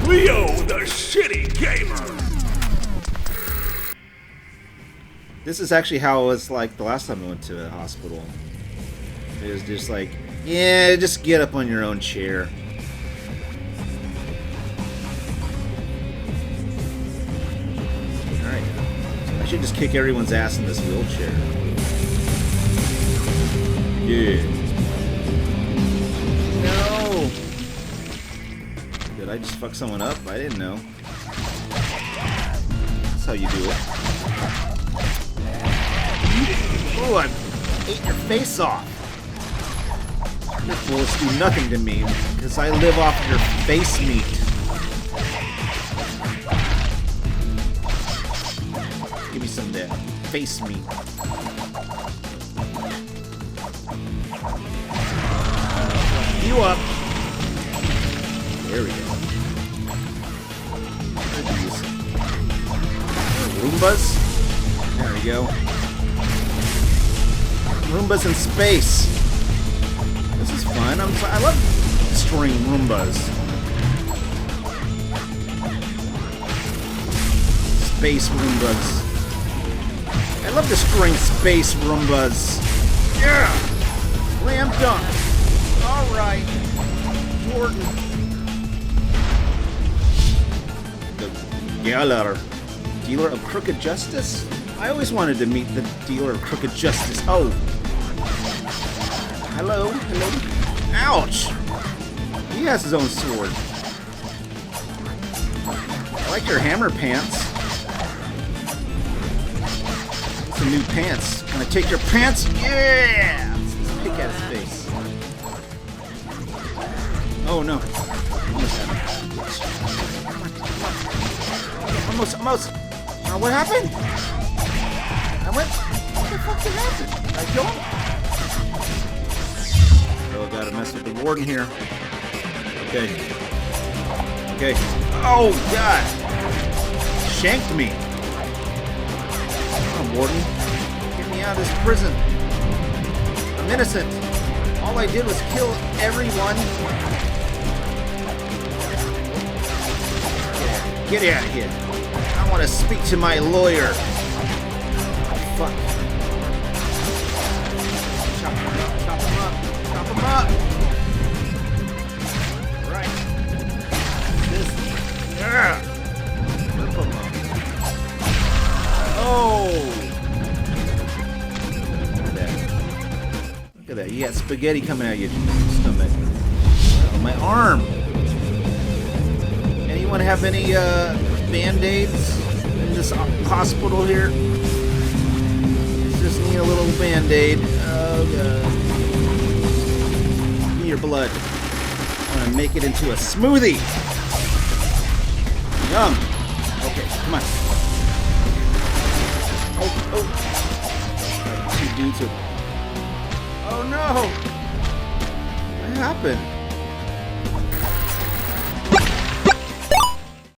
Leo the Shitty Gamer. This is actually how it was like the last time I went to the hospital. It was just like, yeah, just get up on your own chair. Alright. I should just kick everyone's ass in this wheelchair. Yeah. No! Did I just fuck someone up? I didn't know. That's how you do it. Ooh, I ate your face off. Your bullets do nothing to me because I live off your face meat. Give me some of that face meat. You up. There we go. Roombas. There we go. Roombas in space. This is fun. I love destroying Roombas. Space Roombas. I love destroying space Roombas. Yeah! Slam dunk. Alright. Jordan. The dealer of crooked justice? I always wanted to meet the dealer of crooked justice. Oh. Hello? Hello? Ouch! He has his own sword. I like your hammer pants. Some new pants. Can I take your pants? Yeah! Let's pick at his face. Oh no. Almost. What happened? What the fuck did happen? Did I kill him? Oh, gotta mess with the warden here. Okay. Oh, God! Shanked me. Come on, warden. Get me out of this prison. I'm innocent. All I did was kill everyone. Get out of here. I want to speak to my lawyer. Fuck. Chop him up. Right. This. Yeah. Rip him up. Oh. Look at that. You got spaghetti coming out of your stomach. Oh, my arm. Anyone have any band-aids in this hospital here? Just need a little band-aid. Oh, God. Give me your blood. I want to make it into a smoothie. Yum. Okay, come on. Oh. Two dudes are... Oh, no. What happened?